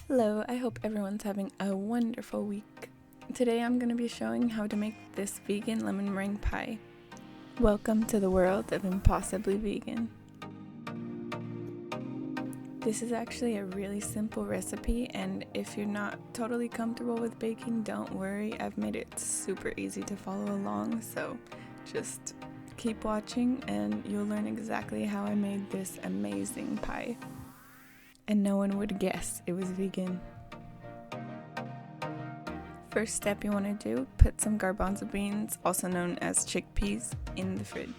Hello, I hope everyone's having a wonderful week. Today I'm going to be showing how to make this vegan lemon meringue pie. Welcome to the world of impossibly vegan. This is actually a really simple recipe, and if you're not totally comfortable with baking, don't worry, I've made it super easy to follow along, so just keep watching and you'll learn exactly how I made this amazing pie. And no one would guess it was vegan. First step you want to do, put some garbanzo beans, also known as chickpeas, in the fridge.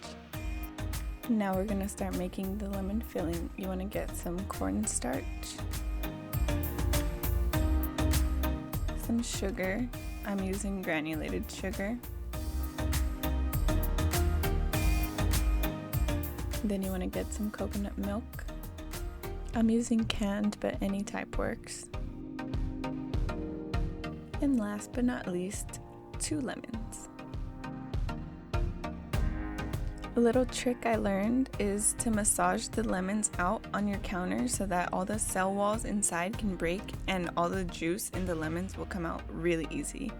Now we're going to start making the lemon filling. You want to get some cornstarch, some sugar. I'm using granulated sugar. Then you want to get some coconut milk. I'm using canned, but any type works. And last but not least, 2 lemons. A little trick I learned is to massage the lemons out on your counter so that all the cell walls inside can break and all the juice in the lemons will come out really easy.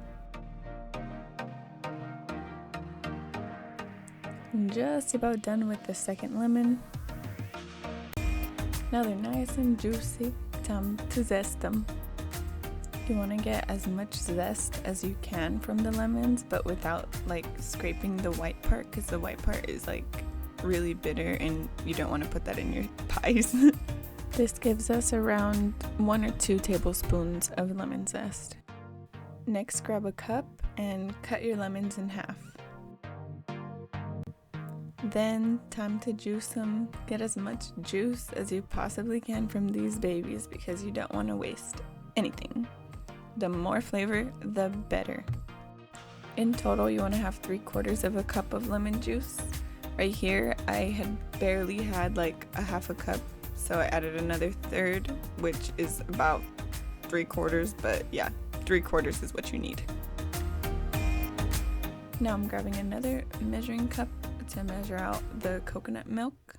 I'm just about done with the second lemon. Now they're nice and juicy, time to zest them. You want to get as much zest as you can from the lemons, but without scraping the white part, because the white part is really bitter and you don't want to put that in your pies. This gives us around 1 or 2 tablespoons of lemon zest. Next, grab a cup and cut your lemons in half. Then, time to juice them. Get as much juice as you possibly can from these babies because you don't want to waste anything. The more flavor, the better. In total, you want to have 3/4 of a cup of lemon juice. Right here, I had barely had a half a cup, so I added another 1/3, which is about 3/4, but yeah, 3/4 is what you need. Now I'm grabbing another measuring cup to measure out the coconut milk.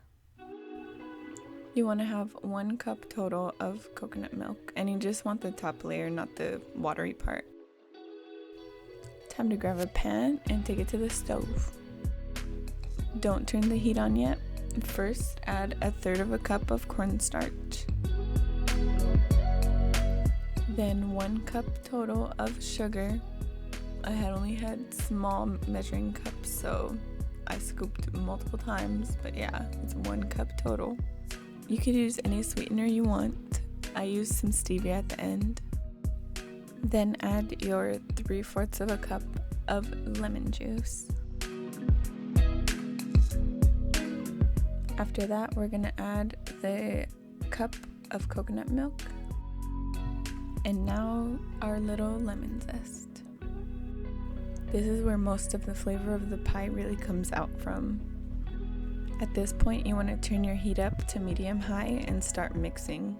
You want to have 1 cup total of coconut milk, and you just want the top layer, not the watery part. Time to grab a pan and take it to the stove. Don't turn the heat on yet. First, add 1/3 of a cup of cornstarch. Then 1 cup total of sugar. I had only had small measuring cups, so I scooped multiple times, but yeah, it's 1 cup total. You could use any sweetener you want. I used some stevia at the end. Then add your 3/4 of a cup of lemon juice. After that, we're gonna add the cup of coconut milk. And now our little lemon zest. This is where most of the flavor of the pie really comes out from. At this point, you want to turn your heat up to medium-high and start mixing.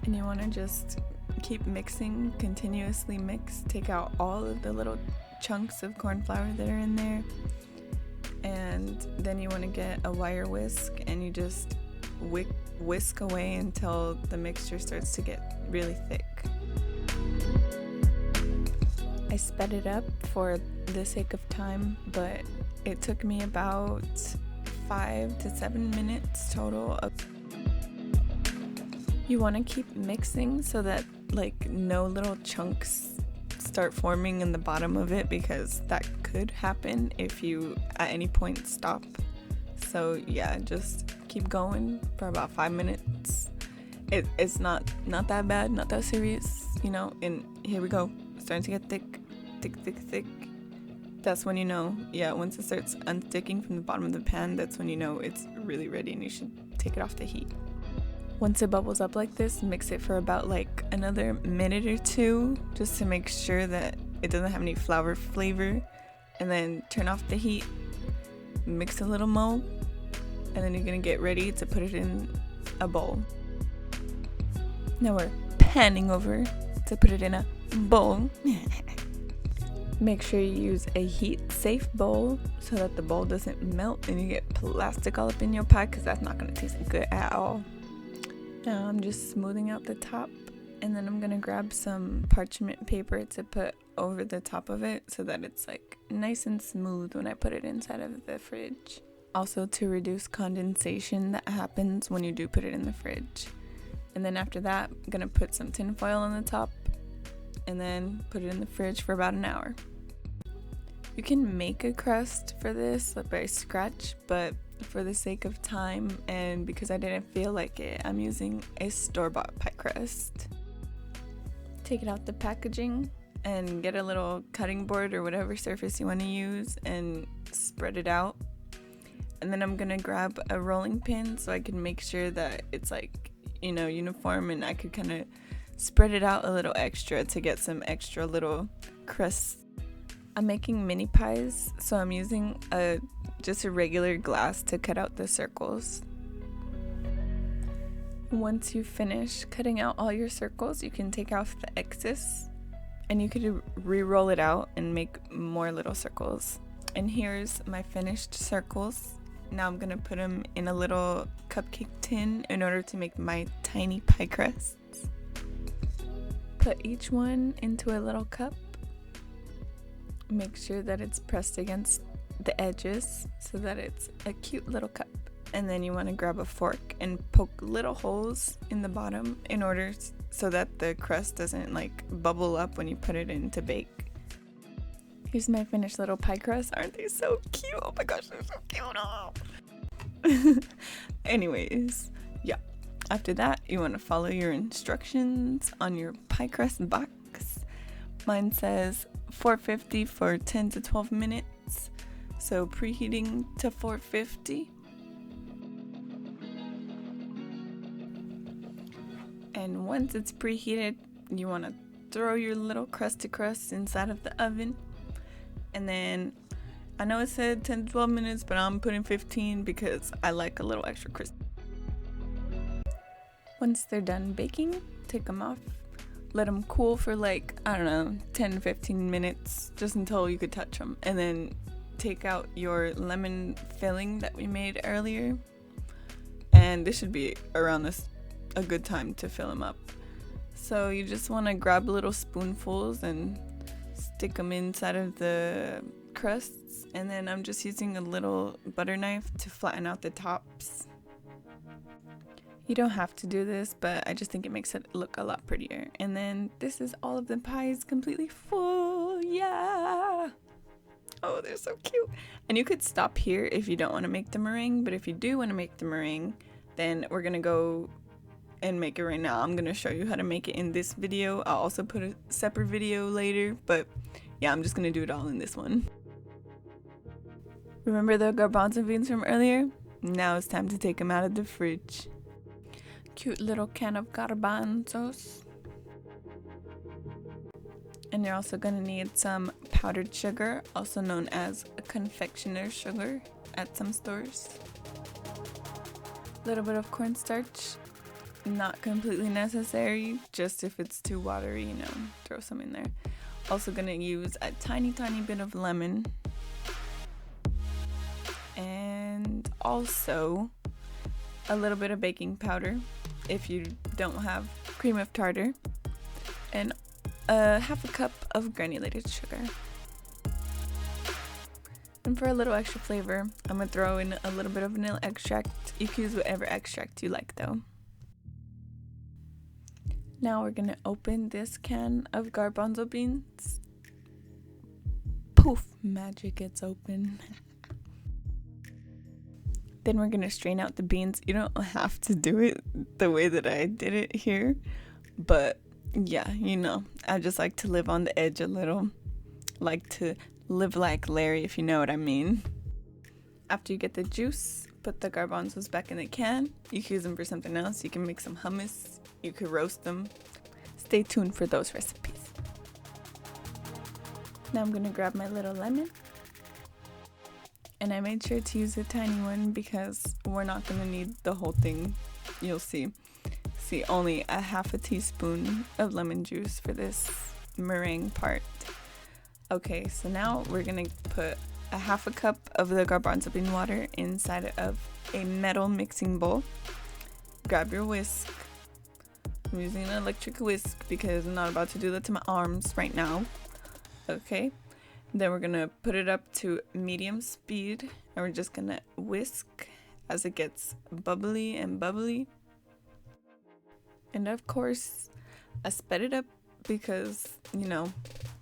And you want to just keep mixing, continuously mix, take out all of the little chunks of corn flour that are in there. And then you want to get a wire whisk and you just whisk away until the mixture starts to get really thick. I sped it up for the sake of time, but it took me about 5 to 7 minutes total. You want to keep mixing so that no little chunks start forming in the bottom of it, because that could happen if you at any point stop. So yeah, just keep going for about 5 minutes. It's not that bad, not that serious, and here we go. It's starting to get thick. That's when you know, once it starts unsticking from the bottom of the pan, that's when you know it's really ready and you should take it off the heat. Once it bubbles up like this, mix it for about another minute or 2 just to make sure that it doesn't have any flour flavor, and then turn off the heat, mix a little more, and then you're gonna get ready to put it in a bowl. Now we're panning over to put it in a bowl. Make sure you use a heat-safe bowl so that the bowl doesn't melt and you get plastic all up in your pie, because that's not going to taste good at all. Now I'm just smoothing out the top, and then I'm gonna grab some parchment paper to put over the top of it so that it's like nice and smooth when I put it inside of the fridge. Also to reduce condensation that happens when you do put it in the fridge. And then after that, I'm gonna put some tin foil on the top and then put it in the fridge for about an hour. You can make a crust for this by scratch, but for the sake of time and because I didn't feel like it, I'm using a store-bought pie crust. Take it out the packaging and get a little cutting board or whatever surface you want to use and spread it out. And then I'm gonna grab a rolling pin so I can make sure that it's like, uniform, and I could kind of spread it out a little extra to get some extra little crusts. I'm making mini pies, so I'm using just a regular glass to cut out the circles. Once you finish cutting out all your circles, you can take off the excess and you could re-roll it out and make more little circles. And here's my finished circles. Now I'm gonna put them in a little cupcake tin in order to make my tiny pie crusts. Put each one into a little cup. Make sure that it's pressed against the edges so that it's a cute little cup. And then you want to grab a fork and poke little holes in the bottom in order so that the crust doesn't like bubble up when you put it in to bake. Here's my finished little pie crust. Aren't they so cute? Oh my gosh, they're so cute. Anyways, yeah. After that, you want to follow your instructions on your pie crust box. Mine says 450 for 10 to 12 minutes. So preheating to 450. And once it's preheated, you want to throw your little crusty crust inside of the oven. And then I know it said 10 to 12 minutes, but I'm putting 15 because I like a little extra crisp. Once they're done baking, take them off. Let them cool for 10 to 15 minutes, just until you could touch them. And then take out your lemon filling that we made earlier. And this should be around a good time to fill them up. So you just want to grab little spoonfuls and stick them inside of the crusts. And then I'm just using a little butter knife to flatten out the tops. You don't have to do this, but I just think it makes it look a lot prettier. And then this is all of the pies completely full. Yeah! Oh, they're so cute. And you could stop here if you don't want to make the meringue, but if you do want to make the meringue, then we're going to go and make it right now. I'm going to show you how to make it in this video. I'll also put a separate video later, but yeah, I'm just going to do it all in this one. Remember the garbanzo beans from earlier? Now it's time to take them out of the fridge. Cute little can of garbanzos. And you're also going to need some powdered sugar, also known as a confectioner's sugar at some stores. A little bit of cornstarch, not completely necessary, just if it's too watery, throw some in there. Also going to use a tiny bit of lemon. And also a little bit of baking powder if you don't have cream of tartar, and half a cup of granulated sugar. And for a little extra flavor, I'm going to throw in a little bit of vanilla extract. You can use whatever extract you like though. Now we're going to open this can of garbanzo beans. Poof, magic, it's open. Then we're going to strain out the beans. You don't have to do it the way that I did it here. But yeah, I just like to live on the edge a little. Like to live like Larry, if you know what I mean. After you get the juice, put the garbanzos back in the can. You can use them for something else. You can make some hummus. You could roast them. Stay tuned for those recipes. Now I'm going to grab my little lemon. And I made sure to use a tiny one because we're not going to need the whole thing. You'll see. See, only a half a teaspoon of lemon juice for this meringue part. Okay, so now we're going to put a half a cup of the garbanzo bean water inside of a metal mixing bowl. Grab your whisk I'm using an electric whisk because I'm not about to do that to my arms right now. Okay. Then we're gonna put it up to medium speed and we're just gonna whisk as it gets bubbly and bubbly. And of course, I sped it up because, you know,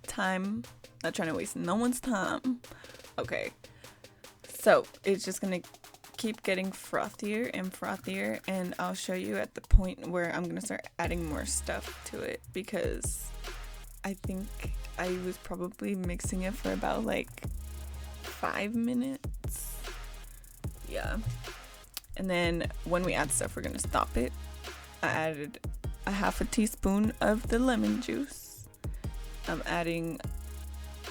time, not trying to waste no one's time. Okay, so it's just gonna keep getting frothier and frothier, and I'll show you at the point where I'm gonna start adding more stuff to it, because I think I was probably mixing it for about like 5 minutes. Yeah. And then when we add stuff, we're gonna stop it. I added a half a teaspoon of the lemon juice. I'm adding,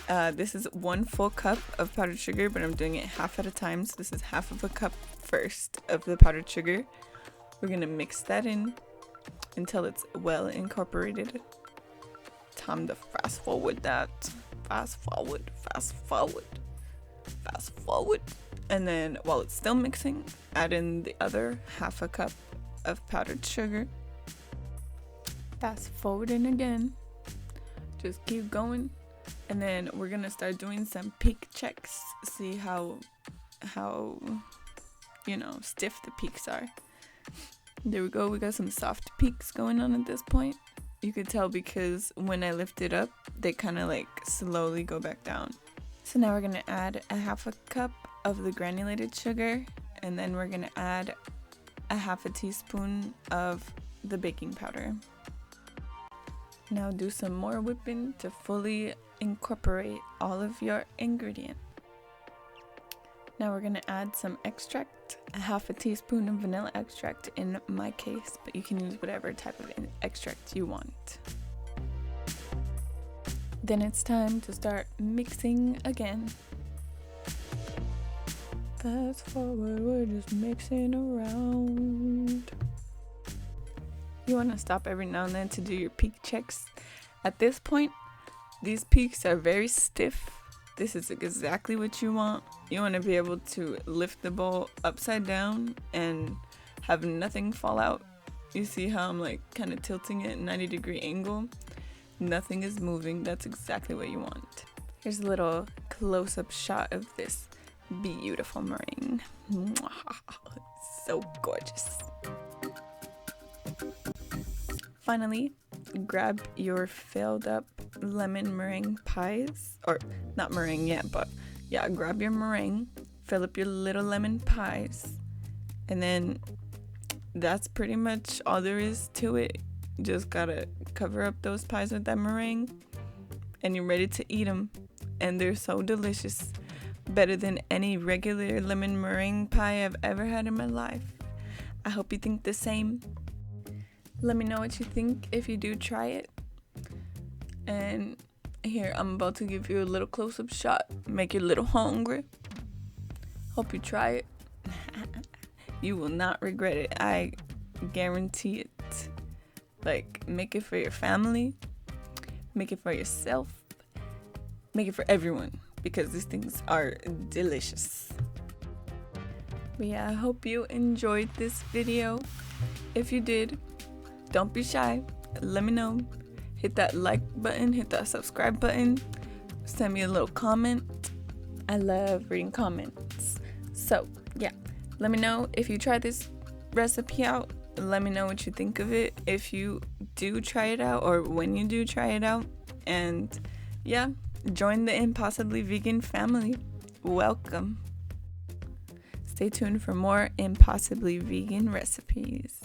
this is 1 full cup of powdered sugar, but I'm doing it half at a time. So this is half of a cup first of the powdered sugar. We're gonna mix that in until it's well incorporated. Time to fast forward that. Fast forward, fast forward, fast forward. And then while it's still mixing, add in the other half a cup of powdered sugar. Fast forwarding again. Just keep going. And then we're gonna start doing some peak checks. See how you know, stiff the peaks are. There we go. We got some soft peaks going on at this point. You could tell because when I lift it up, they kind of like slowly go back down. So now we're gonna add a half a cup of the granulated sugar, and then we're gonna add a half a teaspoon of the baking powder. Now do some more whipping to fully incorporate all of your ingredient. Now we're gonna add some extract, a half a teaspoon of vanilla extract in my case, but you can use whatever type of extract you want. Then it's time to start mixing again. Fast forward, we're just mixing around. You want to stop every now and then to do your peak checks. At this point, these peaks are very stiff. This is exactly what you want. You want to be able to lift the bowl upside down and have nothing fall out. You see how I'm like kind of tilting it 90-degree angle? Nothing is moving. That's exactly what you want. Here's a little close-up shot of this beautiful meringue. So gorgeous. Finally, grab your filled up lemon meringue pies, or not meringue yet, but yeah, grab your meringue, fill up your little lemon pies, and then that's pretty much all there is to it. You just gotta cover up those pies with that meringue and you're ready to eat them, and they're so delicious. Better than any regular lemon meringue pie I've ever had in my life. I hope you think the same. Let me know what you think if you do try it. And here, I'm about to give you a little close-up shot. Make you a little hungry. Hope you try it. You will not regret it. I guarantee it. Like, make it for your family. Make it for yourself. Make it for everyone. Because these things are delicious. But yeah, I hope you enjoyed this video. If you did, don't be shy. Let me know. Hit that like button, hit that subscribe button. Send me a little comment. I love reading comments. So yeah, let me know if you try this recipe out. Let me know what you think of it if you do try it out, or when you do try it out. And yeah, join the Impossibly Vegan family. Welcome. Stay tuned for more Impossibly Vegan recipes.